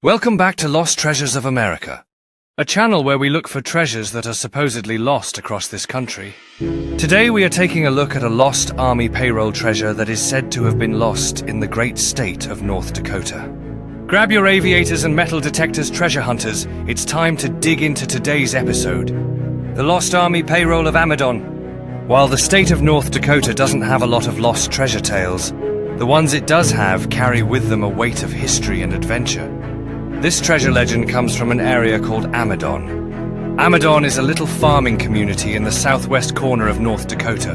Welcome back to Lost Treasures of America, a channel where we look for treasures that are supposedly lost across this country. Today we are taking a look at a lost Army payroll treasure that is said to have been lost in the great state of North Dakota. Grab your aviators and metal detectors, treasure hunters. It's time to dig into today's episode. The Lost Army Payroll of Amidon. While the state of North Dakota doesn't have a lot of lost treasure tales, the ones it does have carry with them a weight of history and adventure. This treasure legend comes from an area called Amidon. Amidon is a little farming community in the southwest corner of North Dakota.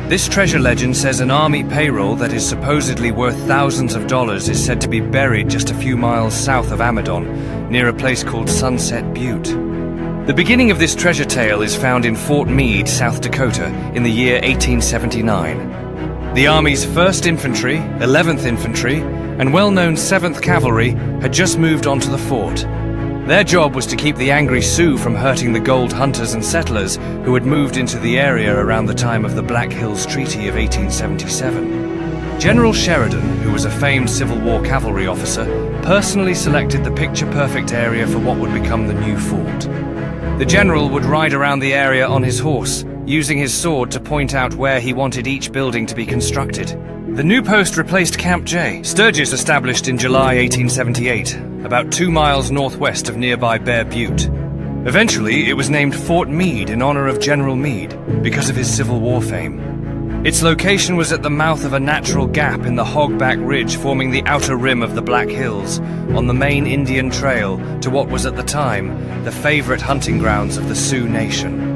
This treasure legend says an army payroll that is supposedly worth thousands of dollars is said to be buried just a few miles south of Amidon, near a place called Sunset Butte. The beginning of this treasure tale is found in Fort Meade, South Dakota, in the year 1879. The Army's 1st Infantry, 11th Infantry, and well-known 7th Cavalry had just moved onto the fort. Their job was to keep the angry Sioux from hurting the gold hunters and settlers who had moved into the area around the time of the Black Hills Treaty of 1877. General Sheridan, who was a famed Civil War cavalry officer, personally selected the picture-perfect area for what would become the new fort. The general would ride around the area on his horse, using his sword to point out where he wanted each building to be constructed. The new post replaced Camp J, Sturgis established in July 1878, about 2 miles northwest of nearby Bear Butte. Eventually, it was named Fort Meade in honor of General Meade, because of his Civil War fame. Its location was at the mouth of a natural gap in the Hogback Ridge forming the outer rim of the Black Hills, on the main Indian Trail to what was at the time the favorite hunting grounds of the Sioux Nation.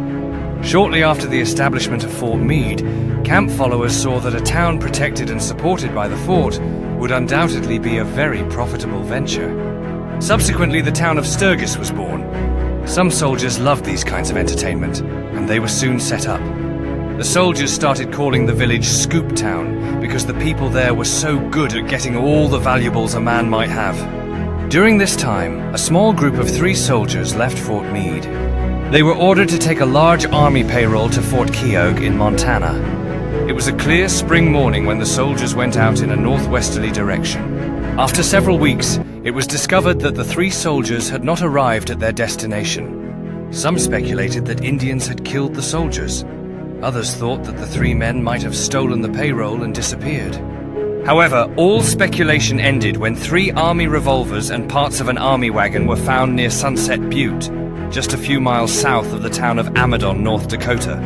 Shortly after the establishment of Fort Meade, camp followers saw that a town protected and supported by the fort would undoubtedly be a very profitable venture. Subsequently, the town of Sturgis was born. Some soldiers loved these kinds of entertainment, and they were soon set up. The soldiers started calling the village Scoop Town because the people there were so good at getting all the valuables a man might have. During this time, a small group of 3 soldiers left Fort Meade. They were ordered to take a large army payroll to Fort Keogh in Montana. It was a clear spring morning when the soldiers went out in a northwesterly direction. After several weeks, it was discovered that the 3 soldiers had not arrived at their destination. Some speculated that Indians had killed the soldiers. Others thought that the 3 men might have stolen the payroll and disappeared. However, all speculation ended when 3 army revolvers and parts of an army wagon were found near Sunset Butte, just a few miles south of the town of Amidon, North Dakota.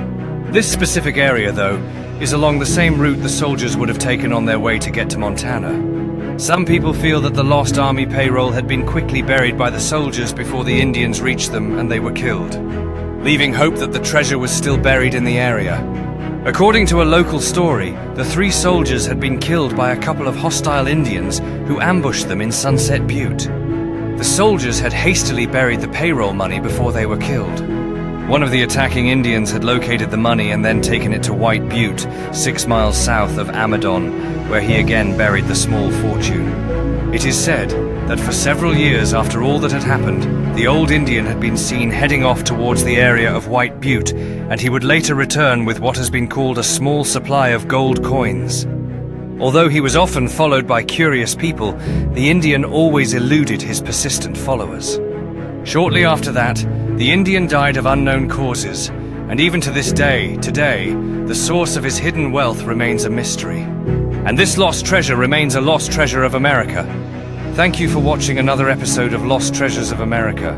This specific area, though, is along the same route the soldiers would have taken on their way to get to Montana. Some people feel that the lost army payroll had been quickly buried by the soldiers before the Indians reached them and they were killed, leaving hope that the treasure was still buried in the area. According to a local story, the 3 soldiers had been killed by a couple of hostile Indians who ambushed them in Sunset Butte. The soldiers had hastily buried the payroll money before they were killed. One of the attacking Indians had located the money and then taken it to White Butte, 6 miles south of Amidon, where he again buried the small fortune. It is said that for several years after all that had happened, the old Indian had been seen heading off towards the area of White Butte, and he would later return with what has been called a small supply of gold coins. Although he was often followed by curious people, the Indian always eluded his persistent followers. Shortly after that, the Indian died of unknown causes, and even to this day, today, the source of his hidden wealth remains a mystery. And this lost treasure remains a lost treasure of America. Thank you for watching another episode of Lost Treasures of America.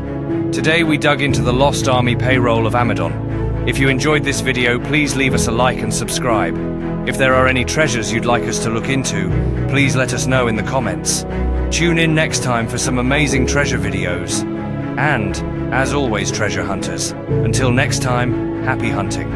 Today we dug into the Lost Army Payroll of Amidon. If you enjoyed this video, please leave us a like and subscribe. If there are any treasures you'd like us to look into, please let us know in the comments. Tune in next time for some amazing treasure videos. And, as always, treasure hunters, until next time, happy hunting.